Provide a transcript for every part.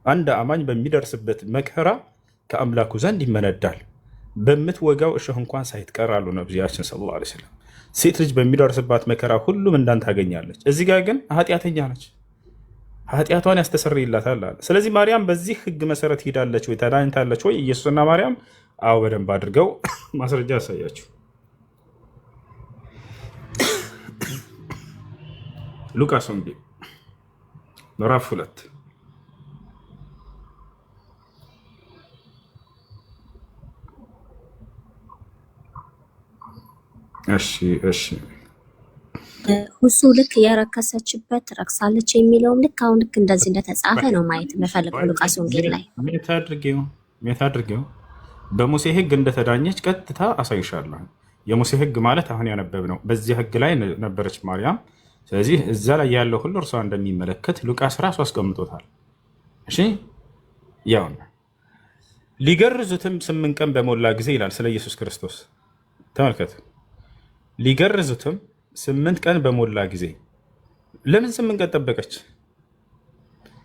አንድ አማኝ በሚደርስበት መከራ ከአምላኩ ዘንድ ይመነዳል፣ በምትወጋው እሾህ እንኳን ሳይትቀር አሉ ነቢያችን ሰለላሁ ዐለይሂ ወሰለም። ሴት ልጅ በሚደርስባት መከራ ሁሉም እንዳን ታገኛለች። እዚህ ጋር ግን ኃጢአተኛ ነች፣ ኃጢአቷን ያስተሰርይላታል አለ። ስለዚህ ማርያም በዚህ ህግ መሰረት ሄዳለች ወይ ተዳኝታለች ወይ? ኢየሱስና ማርያም አዎ በደንብ አድርገው ማስረጃ ያሳያችሁ። ሉቃስ ወንጌል ምዕራፍ 2 እሺ ሁሱ ልክ የረከሰችበት ረክሳለች የሚለውም ልክ አሁን ልክ እንደዚህ እንደተጻፈ ነው ማየት የምፈልገው ሉቃስ ወንጌል ላይ ሜት አድርጌው በሙሴ ህግ እንደተዳኘች ቀጥታ አሳይሻለሁ። የሙሴ ህግ ማለት አሁን ያነበብነው በዚህ ህግ ላይ ነበረች ማርያም። ስለዚህ እዛ ላይ ያለው ሁሉ እርሷ እንደሚመለከት ሉቃስ ራሱ አስቀምጦታል። እሺ ያው ሊገርዙትም 8 ቀን በሞላ ጊዜ ይላል ስለ ኢየሱስ ክርስቶስ። ተመልከቱ፣ ሊገርዙትም 8 ቀን በሞላ ጊዜ። ለምን 8 ቀን ጠበቀች?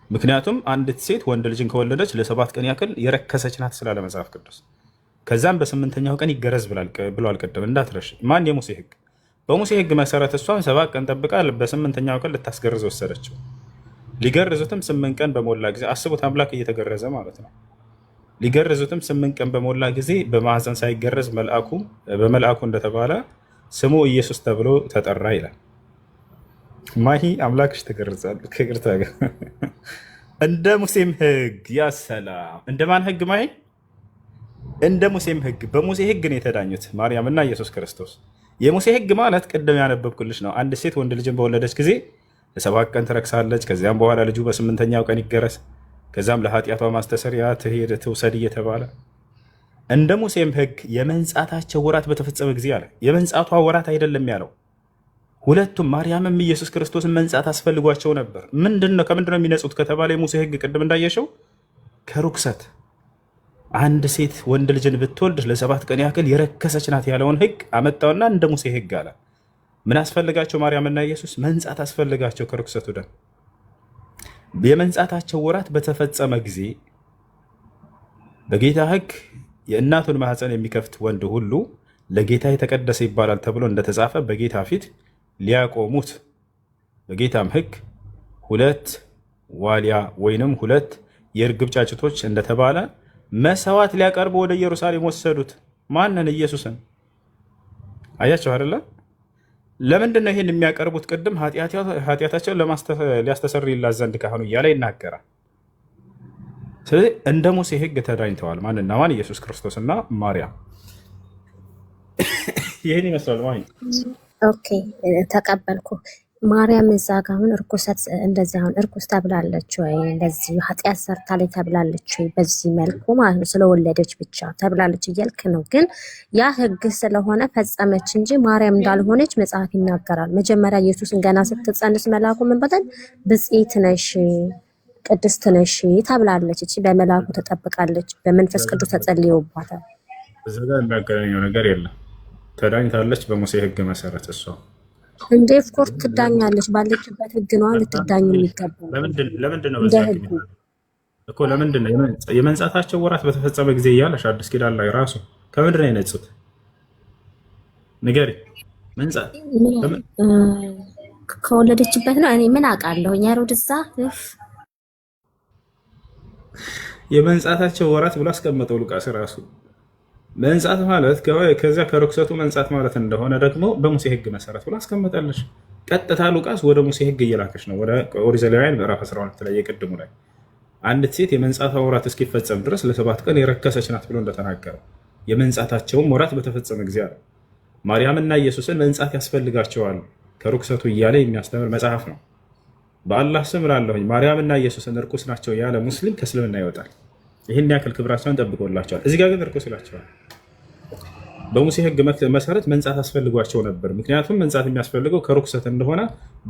ምክንያቱም አንዲት ሴት ወንድ ልጅን ከወለደች ለ7 ቀን ያክል የረከሰች ናት ስላለ መጽሐፍ ቅዱስ። ከዛም በ8ኛው ቀን ይገረዝ ብሏል። ቀደም እንዳትረሽ። ማን? የሙሴ ህግ። በሙሴ ህግ መሰረት እሷን 7 ቀን ጠብቃ በ8ኛው ቀን ልታስገርዝ ወሰደችው። ሊገርዙትም 8 ቀን በሞላ ጊዜ። አስቡት፣ አምላክ እየተገረዘ ማለት ነው። ሊገርዙትም 8 ቀን በሞላ ጊዜ በማህፀን ሳይገረዝ በመልአኩ እንደተባለ ስሙ ኢየሱስ ተብሎ ተጠራ ይላል። ማሂ አምላክሽ ተገርዛል ከግርታ ጋር እንደ ሙሴም ህግ። ያሰላም እንደማን ህግ? ማሂ እንደ ሙሴም ህግ። በሙሴ ህግ ነው የተዳኙት ማርያምና ኢየሱስ ክርስቶስ። የሙሴ ህግ ማለት ቅድም ያነበብኩልሽ ነው። አንድ ሴት ወንድ ልጅን በወለደች ጊዜ ለ7 ቀን ትረክሳለች። ከዚያም በኋላ ልጁ በ8ኛው ቀን ይገረስ። ከዛም ለኃጢአቷ ማስተሰሪያ ትሄድ ትውሰድ እየተባለ እንደ ሙሴም ህግ የመንጻታቸው ወራት በተፈጸመ ጊዜ አለ። የመንጻቷ ወራት አይደለም ያለው። ሁለቱም ማርያምም ኢየሱስ ክርስቶስን መንጻት አስፈልጓቸው ነበር። ምንድነው ከምንድነው የሚነጹት ከተባለ የሙሴ ህግ ቅድም እንዳየሽው ከርኩሰት አንድ ሴት ወንድ ልጅን ብትወልድ ለ7 ቀን ያክል የረከሰች ናት ያለውን ህግ አመጣውና እንደ ሙሴ ህግ አለ። ምን አስፈልጋቸው? ማርያምና ኢየሱስ መንጻት አስፈልጋቸው ከርኩሰቱ ደም። የመንጻታቸው ወራት በተፈጸመ ጊዜ በጌታ ህግ የእናቱን ማህፀን የሚከፍት ወንድ ሁሉ ለጌታ የተቀደሰ ይባላል ተብሎ እንደተጻፈ በጌታ ፊት ሊያቆሙት፣ በጌታም ህግ 2 ዋሊያ ወይንም 2 የእርግብ ጫጭቶች እንደተባለ መስዋዕት ሊያቀርቡ ወደ ኢየሩሳሌም ወሰዱት። ማንን? ኢየሱስን። አያቸው አይደለ? ለምንድን ነው ይሄን የሚያቀርቡት? ቅድም ኃጢአታቸውን ሊያስተሰርይላት ዘንድ ካህኑ እያለ ይናገራል። ስለዚህ እንደ ሙሴ ህግ ተዳኝተዋል። ማንና ማን? ኢየሱስ ክርስቶስና ማርያም። ይህን ይመስላል። ኦኬ ተቀበልኩ። ማርያም እዛ ጋ አሁን እርኩሰት እንደዚህ አሁን እርኩስ ተብላለች ወይ እንደዚህ ኃጢአት ሰርታለች ተብላለች ወይ በዚህ መልኩ ማለት ነው ስለወለደች ብቻ ተብላለች እያልክ ነው። ግን ያ ህግ ስለሆነ ፈጸመች እንጂ ማርያም እንዳልሆነች መጽሐፍ ይናገራል። መጀመሪያ ኢየሱስን ገና ስትጸንስ መልአኩ ምን በተን ብጽዕት ነሽ ቅድስት ነሽ ተብላለች። እቺ በመልአኩ ተጠብቃለች፣ በመንፈስ ቅዱስ ተጸልዮባታል። እዛ ጋር የሚያገናኘው ነገር የለም። ተዳኝታለች በሙሴ ህግ መሰረት እሷ እንደ ኦፍኮርስ ትዳኛለች። ባለችበት ህግ ነው ልትዳኝ የሚገባው። ለምንድን ነው በዛ ህግ እኮ ለምንድን ነው የመንጻታቸው ወራት በተፈጸመ ጊዜ እያለሽ አዲስ ኪዳን ላይ ራሱ ከምንድን ነው የነጹት? ንገሪ። መንጻት ከወለደችበት ነው። እኔ ምን አውቃለሁ? ያሮድዛ የመንጻታቸው ወራት ብሎ አስቀመጠው ሉቃስ ራሱ። መንጻት ማለት ከዚያ ከርኩሰቱ መንጻት ማለት እንደሆነ ደግሞ በሙሴ ህግ መሰረት ብሎ አስቀመጠልሽ። ቀጥታ ሉቃስ ወደ ሙሴ ህግ እየላከች ነው። ወደ ኦሪት ዘሌዋውያን ምዕራፍ 12 ላይ የቅድሙ ላይ አንዲት ሴት የመንጻቷ ወራት እስኪፈጸም ድረስ ለ7 ቀን የረከሰች ናት ብሎ እንደተናገረው የመንጻታቸውም ወራት በተፈጸመ ጊዜ አለ። ማርያምና ኢየሱስን መንጻት ያስፈልጋቸዋል ከርኩሰቱ እያለ የሚያስተምር መጽሐፍ ነው። በአላህ ስም እላለሁኝ ማርያምና ኢየሱስን እርኩስ ናቸው ያለ ሙስሊም ከእስልምና ይወጣል። ይህን ያክል ክብራቸውን ጠብቆላቸዋል። እዚህ ጋር ግን እርኩስ ይላቸዋል። በሙሴ ህግ መሰረት መንጻት አስፈልጓቸው ነበር። ምክንያቱም መንጻት የሚያስፈልገው ከርኩሰት እንደሆነ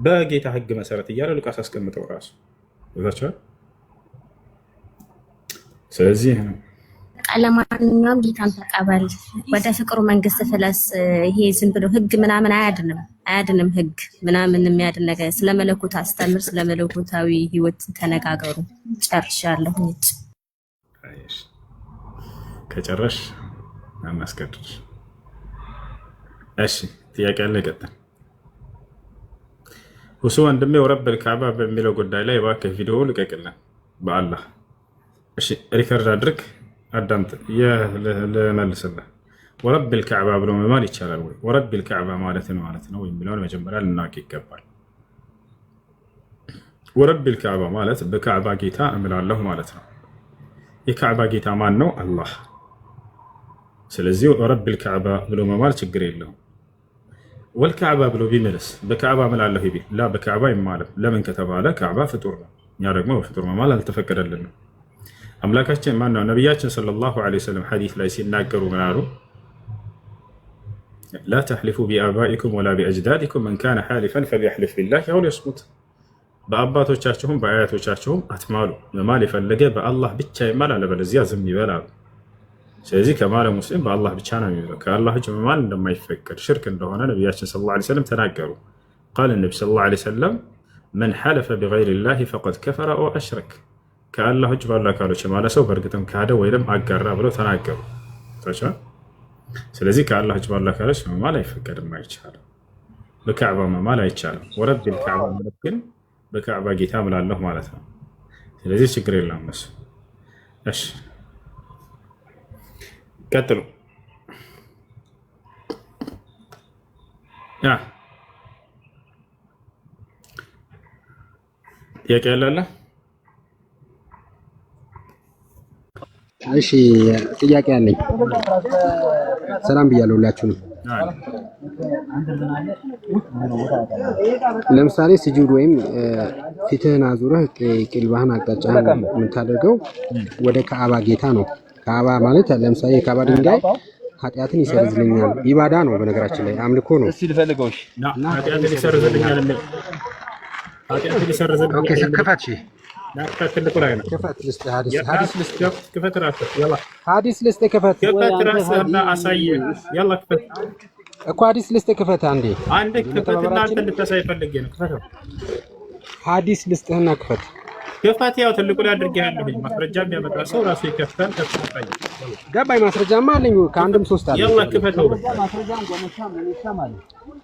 በጌታ ህግ መሰረት እያለ ሉቃስ አስቀምጠው ራሱ ይዛቸዋል። ስለዚህ ለማንኛውም ጌታን ተቀበል፣ ወደ ፍቅሩ መንግስት ፍለስ። ይሄ ዝም ብሎ ህግ ምናምን አያድንም። ህግ ምናምን የሚያድን ነገር ስለ መለኮት አስተምር፣ ስለ መለኮታዊ ህይወት ተነጋገሩ። ጨርሻለሁ። ከጨረሽ እናስቀድስ። እሺ ጥያቄ አለ? ይቀጥል። ሁሱ ወንድሜ ወረብል ካዕባ በሚለው ጉዳይ ላይ እባክህ ቪዲዮ ልቀቅልን በአላህ። እሺ ሪከርድ አድርግ፣ አዳምጥ፣ ልመልስልህ። ወረብል ካዕባ ብሎ መማል ይቻላል ወይ? ወረብል ካዕባ ማለት ነው የሚለውን መጀመሪያ ልናውቅ ይገባል። ወረብል ካዕባ ማለት በካዕባ ጌታ እምላለሁ ማለት ነው። የካዕባ ጌታ ማን ነው? አላህ። ስለዚህ ወረብል ካዕባ ብሎ መማል ችግር የለውም። ወልካዕባ ብሎ ቢምልስ በካዕባ እምላለሁ ቢል ላ በካዕባ ይማልም። ለምን ከተባለ ካዕባ ፍጡር ነው። እኛ ደግሞ በፍጡር መማል አልተፈቀደልንም። አምላካችን ማን ነው? ነቢያችን ሰለላሁ ዐለይሂ ወሰለም ሐዲስ ላይ ሲናገሩ ምን አሉ? ላ ተሕሊፉ ቢአባኢኩም ወላ ቢአጅዳዲኩም መን ካነ ሓሊፈን ፈልየሕሊፍ ቢላህ አው ሊየስሙት። በአባቶቻችሁም በአያቶቻችሁም አትማሉ። መማል የፈለገ በአላህ ብቻ ይማል፣ አለበለዚያ ዝም ይበል አሉ። ስለዚህ ከማለ ሙስሊም በአላህ ብቻ ነው የሚለው። ከአላህ ውጭ መማል እንደማይፈቀድ ሽርክ እንደሆነ ነቢያችን ሰለላሁ ዐለይሂ ወሰለም ተናገሩ። ቃለ ነቢ ሰለላሁ ዐለይሂ ወሰለም መን ሐለፈ ቢገይሪላሂ ፈቀድ ከፈረ ኦ አሽረክ። ከአላህ ውጭ ባሉ አካሎች የማለ ሰው በእርግጥም ካደ ወይም አጋራ ብለው ተናገሩ። ስለዚህ ከአላህ ውጭ ባሉ አካሎች መማል አይፈቀድም፣ አይቻልም። በካዕባ መማል አይቻልም። ወረቢል ካዕባ ማለት ግን በካዕባ ጌታ እምላለሁ ማለት ነው። ስለዚህ ችግር የለም እሱ። እሺ ቀጥሉ። ጥያቄ ያለ? እሺ ጥያቄ አለኝ። ሰላም ብያለሁ ሁላችሁንም። ለምሳሌ ስጁድ ወይም ፊትህን አዙረህ ቂልባህን አቅጣጫህን የምታደርገው ወደ ካዕባ ጌታ ነው። ካዕባ ማለት ለምሳሌ የካዕባ ድንጋይ ኃጢአትን ይሰርዝልኛል፣ ኢባዳ ነው። በነገራችን ላይ አምልኮ ነው። እስቲ ልፈልገውሽ እና ኃጢአትን ይሰርዝልኛል እንዴ? ኃጢአትን ይሰርዝልኛል። ኦኬ ክፈት። እሺ ትልቁ ላይ ነው። ክፈት ልስጥ። ሐዲስ ልስጥ። ክፈት ራስህ። ያላ ሐዲስ ልስጥ። ክፈት ራስህና አሳየህ። ያላ ክፈት እኮ ሐዲስ ልስጥ። ክፈት አንዴ ክፈትና አንተ እንድታሳይ ፈልጌ ነው። ክፈት ሐዲስ ልስጥህና ክፈት። ክፈት። ያው ትልቁ ላይ አድርጌሃለሁ። ማስረጃ የሚያመጣ ሰው ራሱ ይከፍታል። ከፍታኝ ገባኝ። ማስረጃማ አለኝ ከአንድም ሶስት አለ። ያላ ክፈተው።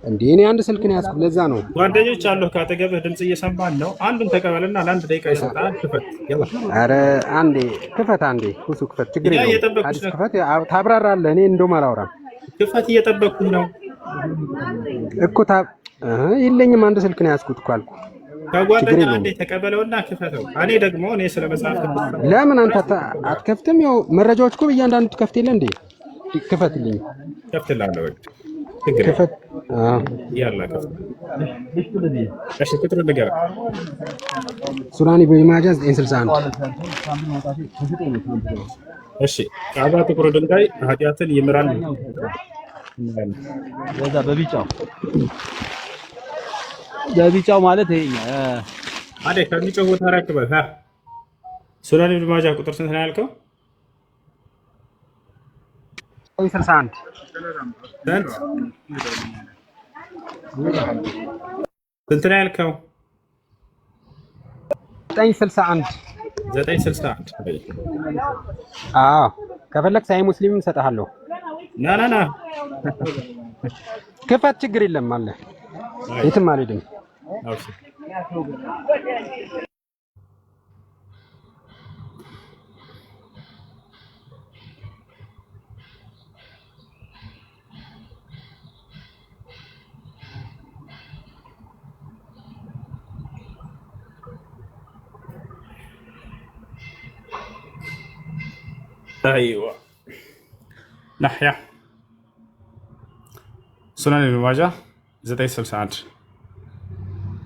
እንዴ እኔ አንድ ስልክ ነው ያዝኩት፣ ለዛ ነው። ጓደኞች አሉ ካጠገብህ፣ ድምጽ እየሰማን ነው። አንዱን ተቀበልና ለአንድ ደቂቃ ይሰጣል። ክፈት። ያላ ኧረ አንዴ ክፈት። አንዴ ሁሱ ክፈት። ችግር የለውም። ሐዲስ ክፈት። ታብራራለህ። እኔ እንደውም አላወራም። ክፈት። እየጠበቅኩህ ነው እኮ የለኝም። አንድ ስልክ ነው ያዝኩት እኮ አልኩህ። ከጓደኛ አንዴ ተቀበለውና ክፈተው። እኔ ደግሞ ስለ መጽሐፍ ለምን አንተ አትከፍትም? ያው መረጃዎች እኮ እያንዳንዱ ትከፍት የለ እንዴ? ክፈትልኝ። ከፍትላለሁ። ክፈት። ያላ ከፍት። እሺ ቁጥሩ ንገረኝ። ሱናን ኢብኑ ማጃህ 961። እሺ ካዕባ ጥቁር ድንጋይ ኃጢአትን ይምራል። ወዛ በቢጫው ማለት ይሄኛ አዴ ከቢጫው ቦታ ረክበህ ሱናን ኢብኑ ማጃህ ቁጥር ስንት ነው ያልከው? 961 ስንት ነው ያልከው? 961 አዎ ከፈለክ ሳይ ሙስሊም እንሰጥሃለሁ። ና ክፈት። ችግር የለም አለ። የትም አልሄድም። ايوه نحيا ሱናን ኢብኑ ማጃህ 961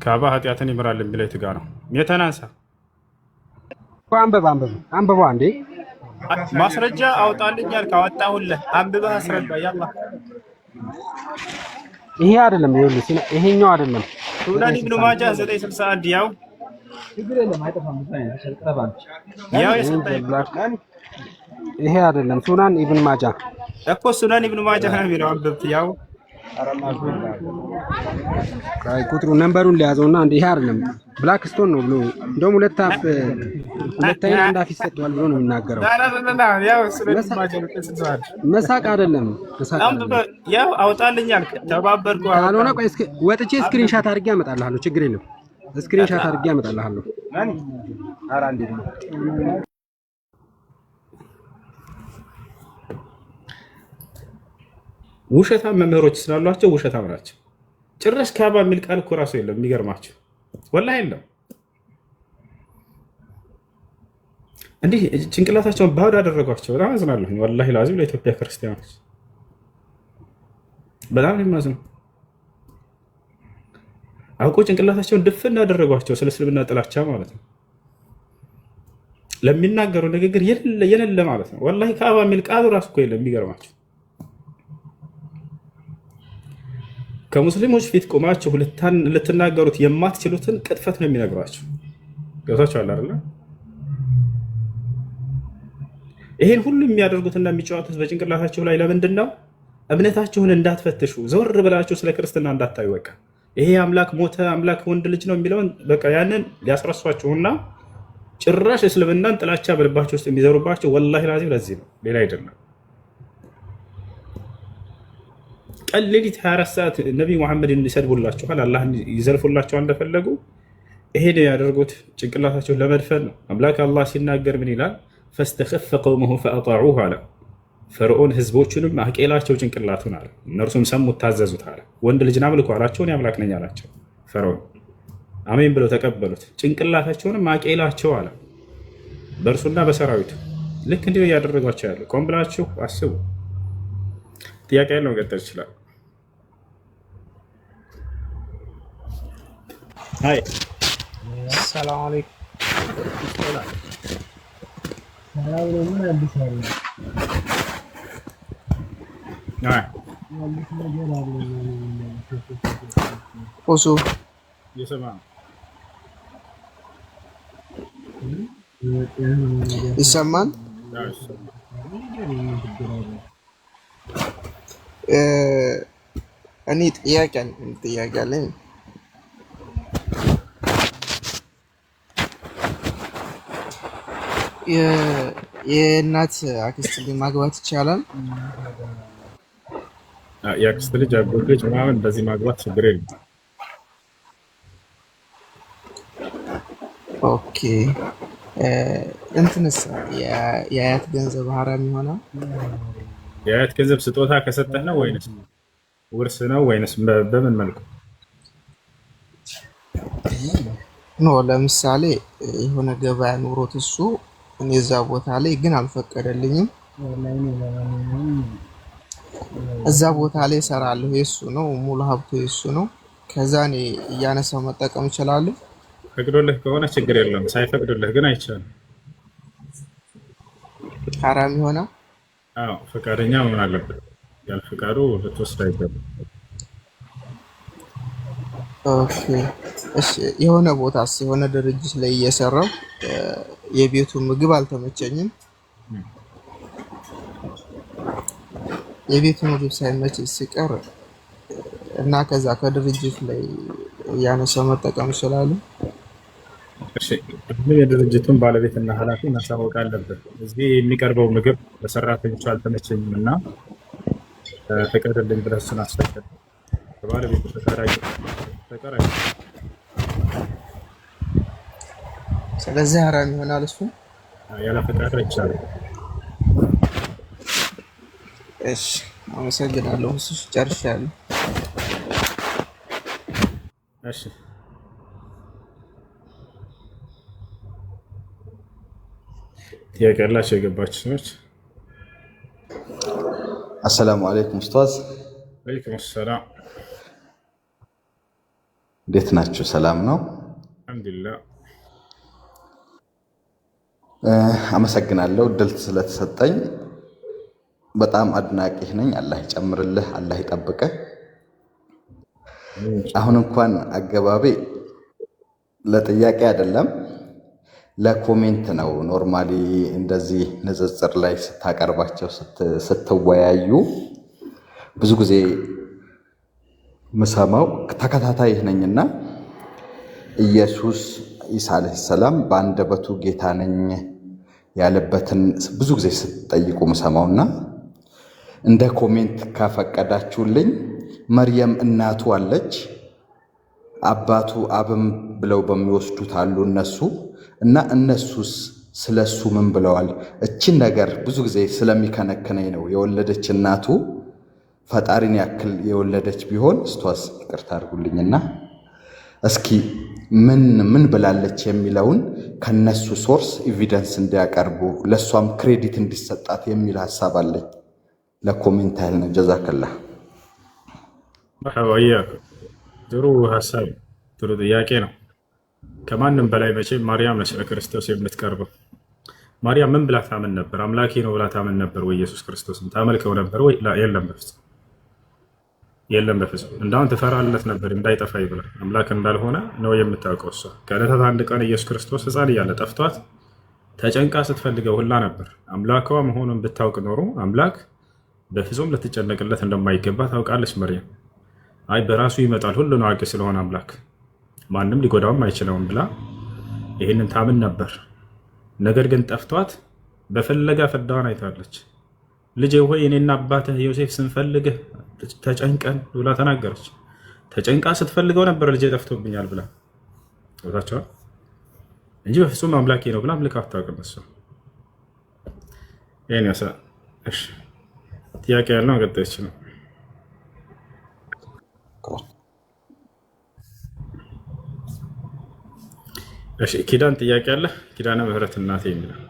ካዕባ ኃጢአትን ይምራል የሚለው የት ጋ ነው? የተናንሳ አንብበው አንዴ ማስረጃ አውጣልኝ ያልክ አወጣሁልህ። አንብበህ አስረዳ። ያላ ይሄ አይደለም፣ ይሄኛው አይደለም። ሱናን ኢብኑ ማጃህ 961 ያው ችግር የለም አይጠፋም። ይሄ አይደለም ሱናን ኢብን ማጃ እኮ ሱናን ኢብኑ ማጃህ ነው የሚለው አንብብት ያው ቁጥሩ ነምበሩን ሊያዘውና እንደ ይሄ አይደለም ብላክ ስቶን ነው ብሎ እንደውም ሁለት አይን አንድ አፍ ይሰጠዋል ብሎ ነው የሚናገረው። ያው ሱናን ኢብኑ ማጃህ ነው ተስዟል። መሳቅ አይደለም ያው አውጣልኛል ተባበርኩ። ካልሆነ ቆይ እስኪ ወጥቼ ስክሪንሻት አድርጌ አመጣልሃለሁ። ችግር የለም ስክሪንሻት አድርጌ አመጣልሃለሁ። ውሸታም መምህሮች ስላሏቸው ውሸታም ናቸው። ጭራሽ ካባ የሚል ቃል እኮ ራሱ የለም። የሚገርማቸው ወላሂ የለም። እንዲህ ጭንቅላታቸውን ባዶ አደረጓቸው። በጣም አዝናለሁ ወላሂ ላዚም ለኢትዮጵያ ክርስቲያኖች በጣም የማዝነው። አውቆ ጭንቅላታቸውን ድፍን ያደረጓቸው ስለ እስልምና ጥላቻ ማለት ነው። ለሚናገሩ ንግግር የሌለ ማለት ነው። ወላሂ ካባ የሚል ቃሉ ራሱ እኮ የለም። የሚገርማቸው ከሙስሊሞች ፊት ቆማችሁ ልትናገሩት የማትችሉትን ቅጥፈት ነው የሚነግሯቸው። ገብታችኋል አይደል? ይሄን ሁሉ የሚያደርጉትና የሚጫወቱት በጭንቅላታቸው ላይ ለምንድን ነው? እምነታችሁን እንዳትፈትሹ፣ ዘወር ብላችሁ ስለ ክርስትና እንዳታዩ። በቃ ይሄ አምላክ ሞተ፣ አምላክ ወንድ ልጅ ነው የሚለውን በቃ ያንን ሊያስረሷችሁና ጭራሽ እስልምናን ጥላቻ በልባችሁ ውስጥ የሚዘሩባቸው ወላሂ ላዚም ለዚህ ነው፣ ሌላ አይደለም። ቀን ሌሊት 24 ሰዓት ነቢይ ሙሐመድን ይሰድቡላችኋል፣ አላህን ይዘልፉላችኋል እንደፈለጉ። ይሄን ያደርጉት ጭንቅላታቸውን ለመድፈን ነው። አምላክ አላህ ሲናገር ምን ይላል? ፈስተኸፈ ቀውመሁ ፈአጣዑሁ አለ። ፈርዖን ህዝቦቹንም አቄላቸው ጭንቅላቱን አለ፣ እነርሱም ሰሙት ታዘዙት አለ። ወንድ ልጅን አምልኩ አላቸው፣ እኔ አምላክ ነኝ አላቸው። ፈርዖን አሜን ብለው ተቀበሉት። ጭንቅላታቸውንም አቄላቸው አለ በእርሱና በሰራዊቱ። ልክ እንዲሁ እያደረጓቸው ያለ። ቆም ብላችሁ አስቡ። ጥያቄ ያለው መቀጠል ይችላል። አይ ሰላም አለይኩም። እሱ ይሰማል። እኔ ጥያቄ አለኝ። የእናት አክስት ልጅ ማግባት ይቻላል? የአክስት ልጅ አጎት ልጅ ምናምን በዚህ ማግባት ችግር የለም። ኦኬ። እንትንስ የአያት ገንዘብ ሀራም ይሆናል? የአያት ገንዘብ ስጦታ ከሰጠህ ነው ወይንስ ውርስ ነው ወይንስ በምን መልኩ? ኖ ለምሳሌ የሆነ ገበያ ኑሮት እሱ እኔ እዛ ቦታ ላይ ግን አልፈቀደልኝም። እዛ ቦታ ላይ እሰራለሁ፣ የሱ ነው፣ ሙሉ ሀብቱ የሱ ነው። ከዛ እኔ እያነሳው መጠቀም እችላለሁ? ፈቅዶልህ ከሆነ ችግር የለም። ሳይፈቅዶልህ ግን አይቻልም። ሀራም ይሆናል? አዎ፣ ፈቃደኛ መሆን አለበት። ያለ ፈቃዱ ልትወስድ አይገባም። ኦኬ። እሺ፣ የሆነ ቦታስ የሆነ ድርጅት ላይ እየሰራው የቤቱ ምግብ አልተመቸኝም። የቤቱ ምግብ ሳይመች ሲቀር እና ከዛ ከድርጅት ላይ እያነሳው መጠቀም ይችላሉ? እሺ፣ የድርጅቱን ባለቤትና ኃላፊ ማሳወቅ አለበት። እዚህ የሚቀርበው ምግብ ለሰራተኞቹ አልተመቸኝም እና ፈቀደልኝ ብለህ እሱን አስፈቅድ። ባለቤቱ ተቀራይ። ስለዚህ ሀራም ይሆናል እሱ? ያለ ፈቃድ አይቻልም። እሺ፣ አመሰግናለሁ። እሱ ጨርሻለሁ። እሺ፣ ጥያቄ ያላቸው የገባችሁ ሰዎች? አሰላሙ አለይኩም ኡስታዝ። ወአለይኩም ሰላም። እንዴት ናችሁ? ሰላም ነው? አልሐምዱሊላህ። አመሰግናለሁ እድል ስለተሰጠኝ። በጣም አድናቂህ ነኝ። አላህ ይጨምርልህ፣ አላህ ይጠብቅህ። አሁን እንኳን አገባቤ ለጥያቄ አይደለም ለኮሜንት ነው። ኖርማሊ እንደዚህ ንጽጽር ላይ ስታቀርባቸው ስትወያዩ ብዙ ጊዜ ምሰማው ተከታታይ ነኝና ኢየሱስ ኢሳ አለይሂ ሰላም በአንደበቱ ጌታ ነኝ ያለበትን ብዙ ጊዜ ስትጠይቁ ምሰማውና እንደ ኮሜንት ካፈቀዳችሁልኝ መርየም እናቱ አለች፣ አባቱ አብም ብለው በሚወስዱት አሉ እነሱ እና እነሱስ ስለሱ ምን ብለዋል? እቺን ነገር ብዙ ጊዜ ስለሚከነክነኝ ነው። የወለደች እናቱ ፈጣሪን ያክል የወለደች ቢሆን ስቷስ ይቅርታ አድርጉልኝና እስኪ ምን ብላለች የሚለውን ከነሱ ሶርስ ኤቪደንስ እንዲያቀርቡ ለሷም ክሬዲት እንዲሰጣት የሚል ሐሳብ አለኝ። ለኮሜንት ያህል ነው። ጀዛከላህ ወያክ ጥሩ ሐሳብ ጥሩ ጥያቄ ነው። ከማንም በላይ መቼም ማርያም ነች ለክርስቶስ የምትቀርበው። ማርያም ምን ብላ ታምን ነበር? አምላኬ ነው ብላ ታምን ነበር ወይ? ኢየሱስ ክርስቶስን ታመልከው ነበር ወይ? የለም በፍጹም የለም በፍጹም። እንዳሁን ትፈራለት ነበር እንዳይጠፋ ይብላ አምላክ እንዳልሆነ ነው የምታውቀው እሷ። ከዕለታት አንድ ቀን ኢየሱስ ክርስቶስ ሕፃን እያለ ጠፍቷት ተጨንቃ ስትፈልገው ሁላ ነበር። አምላኳ መሆኑን ብታውቅ ኖሮ አምላክ በፍጹም ልትጨነቅለት እንደማይገባ ታውቃለች መርያም። አይ በራሱ ይመጣል ሁሉን አዋቂ ስለሆነ አምላክ ማንም ሊጎዳውም አይችለውም ብላ ይህንን ታምን ነበር። ነገር ግን ጠፍቷት በፈለጋ ፍዳዋን አይታለች። ልጄ ሆይ እኔና አባትህ ዮሴፍ ስንፈልግህ ተጨንቀን ብላ ተናገረች። ተጨንቃ ስትፈልገው ነበር ልጄ ጠፍቶብኛል ብላ ወታቸዋል እንጂ በፍጹም አምላኬ ነው ብላ አምልካ አታውቅም እሷ። ይህን ያሳ እሺ ጥያቄ ያለው ቀጣይ ነው። እሺ ኪዳን ጥያቄ አለ። ኪዳነ ምህረት እናቴ የሚለው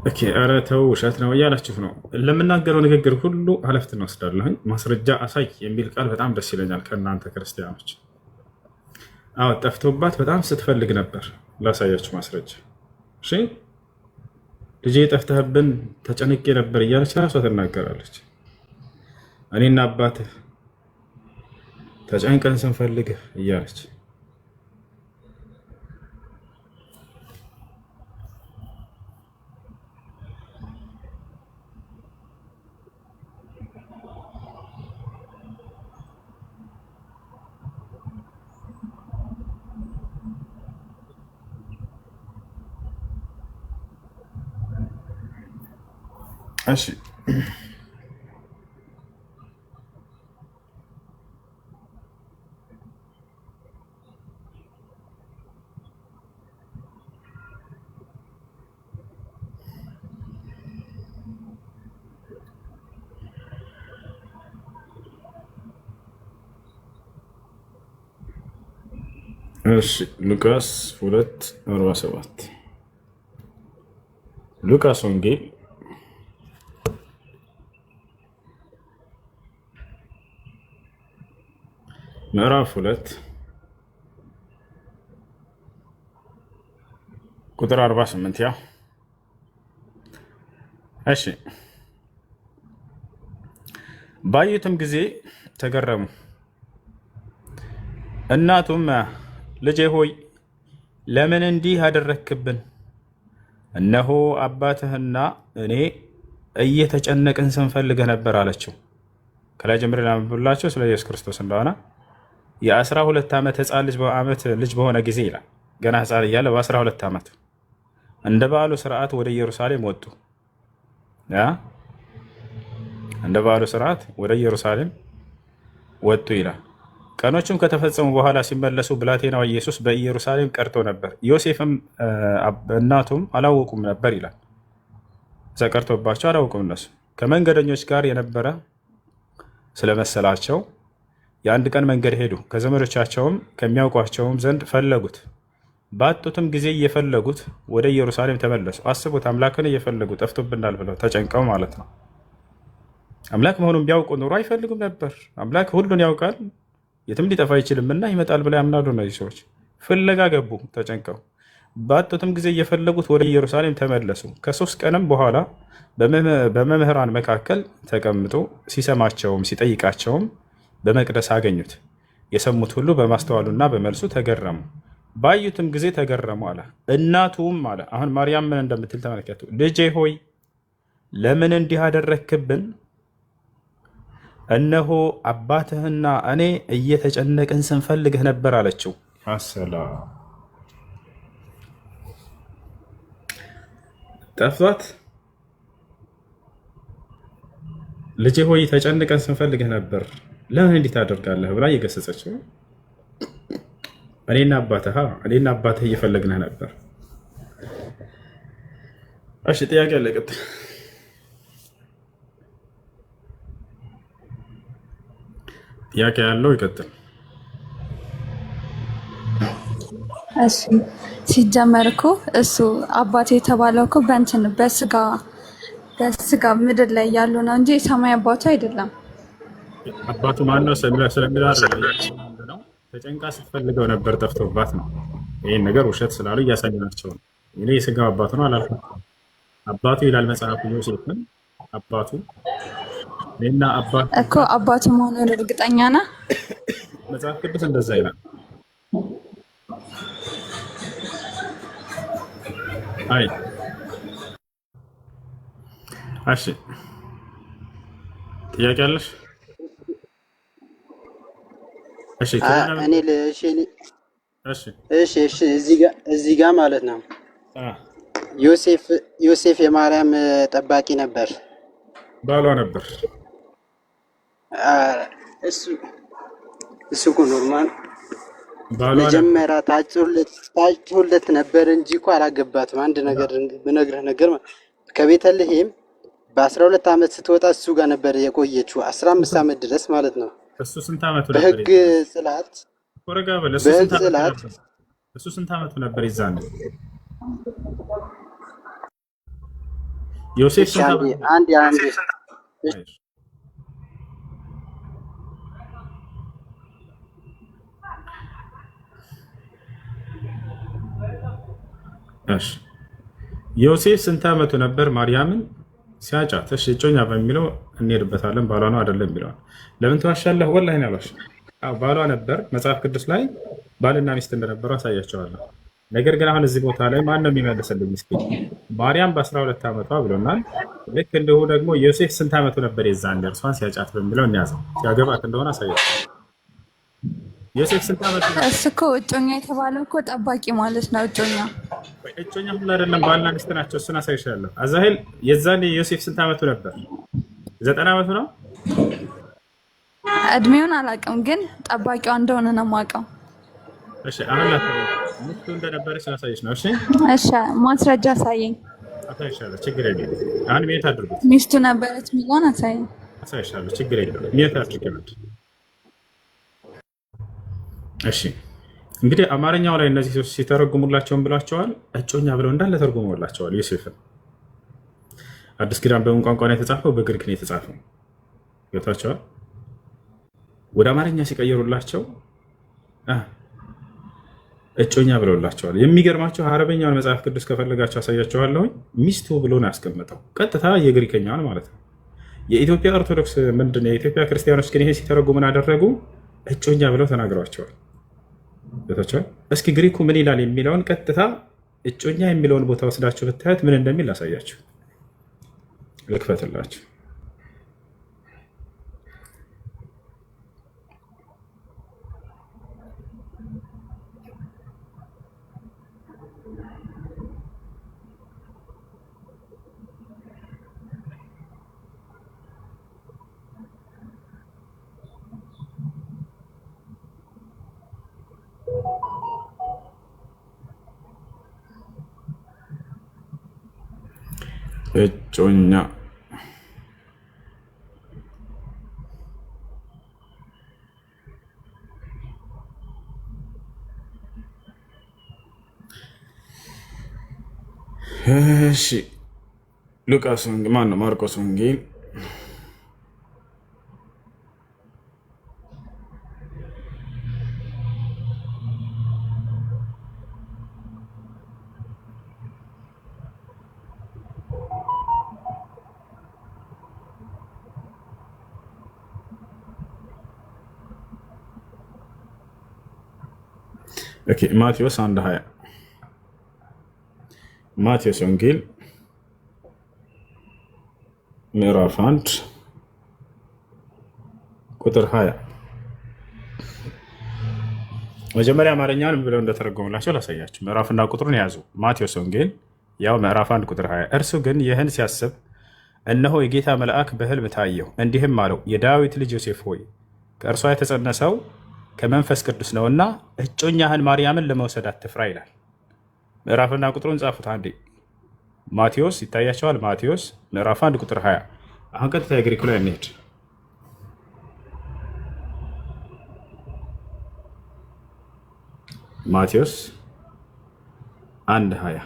ኦኬ። ኧረ ተው ውሸት ነው እያላችሁ ነው። ለምናገረው ንግግር ሁሉ ኃላፊነት እንወስዳለሁ። ማስረጃ አሳይ የሚል ቃል በጣም ደስ ይለኛል ከእናንተ ክርስቲያኖች። አዎ ጠፍቶባት በጣም ስትፈልግ ነበር። ላሳያችሁ ማስረጃ። እሺ ልጄ ጠፍተህብን ተጨንቄ ነበር እያለች ራሷ ትናገራለች። እኔና አባትህ ተጨንቀን ስንፈልግህ እያለች እሺ ሉቃስ 2:47 ሉቃስ ወንጌል ምዕራፍ 2 ቁጥር 48 ያ እሺ ባዩትም ጊዜ ተገረሙ። እናቱም ልጄ ሆይ ለምን እንዲህ አደረክብን? እነሆ አባትህና እኔ እየተጨነቅን ስንፈልግህ ነበር አለችው። ከላይ ጀምሬ ላንብብላችሁ ስለ ኢየሱስ ክርስቶስ እንደሆነ የ12 ዓመት ሕፃን ልጅ በሆነ ጊዜ ይላል። ገና ሕፃን እያለ በ12 ዓመት እንደ በዓሉ ስርዓት ወደ ኢየሩሳሌም ወጡ። እንደ በዓሉ ስርዓት ወደ ኢየሩሳሌም ወጡ ይላል። ቀኖቹም ከተፈጸሙ በኋላ ሲመለሱ ብላቴናው ኢየሱስ በኢየሩሳሌም ቀርቶ ነበር። ዮሴፍም እናቱም አላወቁም ነበር ይላል። እዛ ቀርቶባቸው አላወቁም። እነሱ ከመንገደኞች ጋር የነበረ ስለመሰላቸው የአንድ ቀን መንገድ ሄዱ። ከዘመዶቻቸውም ከሚያውቋቸውም ዘንድ ፈለጉት። ባጡትም ጊዜ እየፈለጉት ወደ ኢየሩሳሌም ተመለሱ። አስቡት፣ አምላክን እየፈለጉ ጠፍቶብናል ብለው ተጨንቀው ማለት ነው። አምላክ መሆኑን ቢያውቁ ኑሮ አይፈልጉም ነበር። አምላክ ሁሉን ያውቃል፣ የትም ሊጠፋ አይችልምና ይመጣል ብለው ያምናሉ። እነዚህ ሰዎች ፍለጋ ገቡ ተጨንቀው። ባጡትም ጊዜ እየፈለጉት ወደ ኢየሩሳሌም ተመለሱ። ከ3 ቀንም በኋላ በመምህራን መካከል ተቀምጦ ሲሰማቸውም ሲጠይቃቸውም በመቅደስ አገኙት። የሰሙት ሁሉ በማስተዋሉና በመልሱ ተገረሙ፣ ባዩትም ጊዜ ተገረሙ አለ። እናቱም አለ አሁን ማርያም ምን እንደምትል ተመለከቱ። ልጄ ሆይ ለምን እንዲህ አደረግክብን? እነሆ አባትህና እኔ እየተጨነቅን ስንፈልግህ ነበር አለችው። አሰላም ጠፍቷት ልጄ ሆይ ተጨንቀን ስንፈልግህ ነበር፣ ለምን እንዲህ ታደርጋለህ ብላ እየገሰጸችው እኔና አባትህ እየፈለግንህ ነበር። እሺ ጥያቄ አለ። ቀጥል። ጥያቄ ያለው ይቀጥል። እሺ ሲጀመር እኮ እሱ አባቴ የተባለው እኮ በእንትን በስጋ ምድር ላይ ያሉ ነው እንጂ የሰማይ አባቱ አይደለም። አባቱ ማን ነው ስለሚል ነው። ተጨንቃ ስትፈልገው ነበር ጠፍቶባት ነው። ይህን ነገር ውሸት ስላሉ እያሳየናቸው ነው። እኔ የስጋው አባቱ ነው አላልኩም። አባቱ ይላል መጽሐፉ። ዮሴፍን አባቱ እኔና አባቱ እኮ አባቱ መሆኑን እርግጠኛ ነህ? መጽሐፍ ቅዱስ እንደዛ ይላል። አይ እሺ ጥያቄ አለሽ? እሺ እኔ እሺ እዚህ ጋር ማለት ነው ዮሴፍ የማርያም ጠባቂ ነበር፣ ባሏ ነበር። እሱ እኮ ኖርማል መጀመሪያ ታጭቶለት ነበር እንጂ እኮ አላገባትም። አንድ ነገር ብነግርህ ነገር ከቤተልሔም በ12 ዓመት ስትወጣ እሱ ጋር ነበር የቆየችው 15 ዓመት ድረስ ማለት ነው። እሱ ስንት ዓመቱ ነበር? በህግ ጽላት እሱ ስንት ዓመቱ ነበር ይዛን? ዮሴፍ ስንት ዓመቱ? አንድ እሺ ዮሴፍ ስንት ዓመቱ ነበር ማርያምን ሲያጫት? እሺ እጮኛ በሚለው እንሄድበታለን። ባሏ ነው አይደለም የሚለውን ለምን ትዋሻለህ? ወላሂ ነው ያሏሽ። ባሏ ነበር። መጽሐፍ ቅዱስ ላይ ባልና ሚስት እንደነበሩ አሳያቸዋለሁ። ነገር ግን አሁን እዚህ ቦታ ላይ ማን ነው የሚመልስልኝ? እስኪ ማርያም በ12 ዓመቷ ብሎናል። ልክ እንዲሁ ደግሞ ዮሴፍ ስንት ዓመቱ ነበር የዛን እርሷን ሲያጫት በሚለው እንያዘው። ሲያገባት እንደሆነ አሳያቸው። ዮሴፍ ስንት ዓመቱ ነበር? እሱ እኮ እጮኛ የተባለው እኮ ጠባቂ ማለት ነው። እጮኛ ሁሉ አይደለም፣ ባልና ሚስት ናቸው። እሱን አሳይሻለሁ። አዛሄል የዛኔ ዮሴፍ ስንት ዓመቱ ነበር? 90 ዓመቱ ነው። እድሜውን አላውቅም፣ ግን ጠባቂዋ እንደሆነ ነው የማውቀው። እሺ አሁን ሚስቱ እንደነበረች ላሳይሽ ነው። እሺ ማስረጃ አሳየኝ። አሳይሻለሁ፣ ችግር የለም። አሁን ሜት አድርጉት። ሚስቱ ነበረች የሚለውን አሳየኝ። አሳይሻለሁ፣ ችግር የለም። ሜት አድርገናል። እሺ እንግዲህ አማርኛው ላይ እነዚህ ሰዎች ሲተረጉሙላቸውን ብላቸዋል። እጮኛ ብለው እንዳለ ተርጉመውላቸዋል ዮሴፍን። አዲስ ኪዳን በምን ቋንቋ ነው የተጻፈው? በግሪክ ነው የተጻፈው። ገብታቸዋል። ወደ አማርኛ ሲቀየሩላቸው እጮኛ ብለውላቸዋል። የሚገርማቸው አረበኛውን መጽሐፍ ቅዱስ ከፈለጋቸው አሳያቸዋለሁ። ሚስቱ ብሎ ነው ያስቀምጠው፣ ቀጥታ የግሪከኛውን ማለት ነው። የኢትዮጵያ ኦርቶዶክስ ምንድን ነው የኢትዮጵያ ክርስቲያኖች ግን ይሄ ሲተረጉሙ ምን አደረጉ? እጮኛ ብለው ተናግረዋቸዋል። ገብታቸዋል። እስኪ ግሪኩ ምን ይላል የሚለውን ቀጥታ እጮኛ የሚለውን ቦታ ወስዳችሁ ብታዩት ምን እንደሚል ላሳያችሁ። ልክፈትላችሁ። እጮኛ እሺ ሉቃስ ማን ነው? ማርቆስ ወንጌል ኦኬ ማቴዎስ 1:20 ማቴዎስ ወንጌል ምዕራፍ 1 ቁጥር 20 መጀመሪያ አማርኛውን ብለው እንደተረጎሙላቸው ላሳያችሁ። ምዕራፍና ቁጥሩን ያዙ። ማቴዎስ ወንጌል ያው ምዕራፍ 1 ቁጥር 20 እርሱ ግን ይህን ሲያስብ እነሆ የጌታ መልአክ በሕልም ታየው፣ እንዲህም አለው የዳዊት ልጅ ዮሴፍ ሆይ ከእርሷ የተጸነሰው ከመንፈስ ቅዱስ ነውና እጮኛህን ማርያምን ለመውሰድ አትፍራ ይላል። ምዕራፍና ቁጥሩን ጻፉት አንዴ። ማቴዎስ ይታያቸዋል። ማቴዎስ ምዕራፍ 1 ቁጥር 20። አሁን ቀጥታ የግሪኩ ላይ እንሄድ። ማቴዎስ 1:20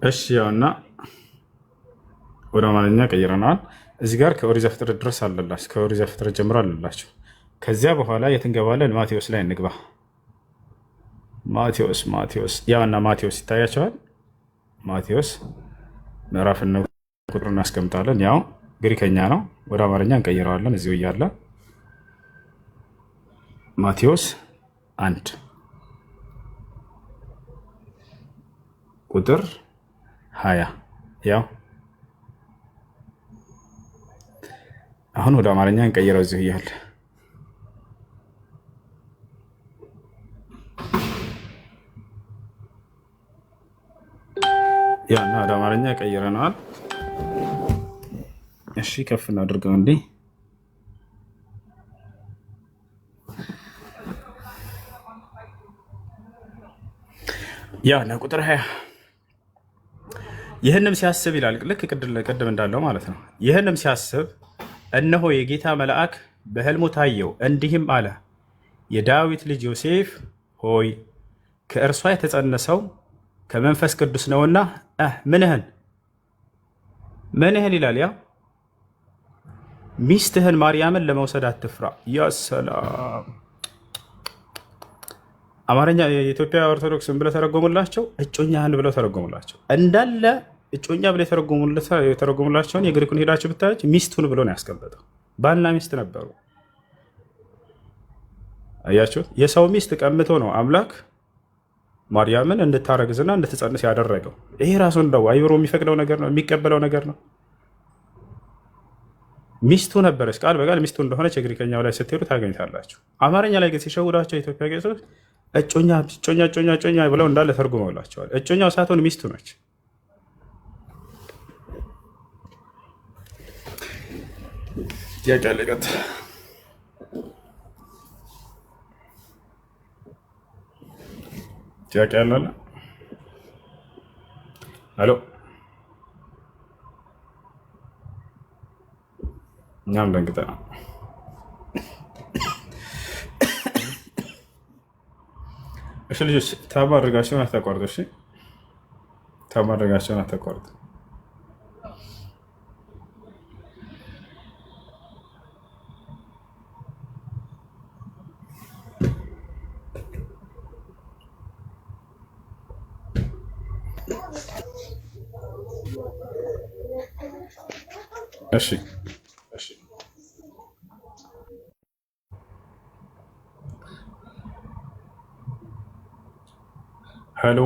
እሺ ያውና ወደ አማርኛ ቀይረናል። እዚህ ጋር ከኦሪት ዘፍጥረት ድረስ አለላችሁ። ከኦሪት ዘፍጥረት ጀምሮ አለላችሁ። ከዚያ በኋላ የት እንገባለን? ማቴዎስ ላይ እንግባ። ማቴዎስ ያውና ማቴዎስ ይታያቸዋል። ማቴዎስ ምዕራፍና ቁጥሩን እናስቀምጣለን። ያው ግሪከኛ ነው፣ ወደ አማርኛ እንቀይረዋለን እዚሁ እያለ ማቴዎስ 1 ቁጥር 20 ያው አሁን ወደ አማርኛ እንቀይረው እዚሁ እያለ ያና ወደ አማርኛ ቀይረናል። እሺ ከፍ እናድርገው እንዴ። ያና ቁጥር 20 ይህንም ሲያስብ ይላል። ልክ ቅድም እንዳለው ማለት ነው። ይህንም ሲያስብ እነሆ የጌታ መልአክ በሕልሙ ታየው፣ እንዲህም አለ የዳዊት ልጅ ዮሴፍ ሆይ ከእርሷ የተጸነሰው ከመንፈስ ቅዱስ ነውና ምንህን ይላል። ያ ሚስትህን ማርያምን ለመውሰድ አትፍራ። ያ ሰላም አማርኛ የኢትዮጵያ ኦርቶዶክስን ብለው ተረጎሙላቸው፣ እጮኛህን ብለው ተረጎሙላቸው። እንዳለ እጮኛ ብለው የተረጎሙላቸውን የግሪኩን ሄዳችሁ ብታዩት ሚስቱን ብሎ ነው ያስቀመጠው። ባልና ሚስት ነበሩ። አያችሁት? የሰው ሚስት ቀምቶ ነው አምላክ ማርያምን እንድታረግዝና እንድትጸንስ ያደረገው። ይሄ ራሱ እንደው አይብሮ የሚፈቅደው ነገር ነው፣ የሚቀበለው ነገር ነው። ሚስቱ ነበረች፣ ቃል በቃል ሚስቱ እንደሆነች የግሪከኛው ላይ ስትሄዱ ታገኝታላችሁ። አማርኛ ላይ ግን ሲሸውዳቸው የኢትዮጵያ ቄሶች እጮኛ ብለው እንዳለ ተርጉመውላቸዋል። እጮኛው ሳትሆን ሚስቱ ነች። ጥያቄ አለቀት። ጥያቄ ያለ አሎ፣ እኛም ደንግጠናል። እሺ ልጆች ታብ አድርጋቸውን አታቋርጡ። እሺ ታብ አድርጋቸውን አታቋርጡ። እሺ ሄሎ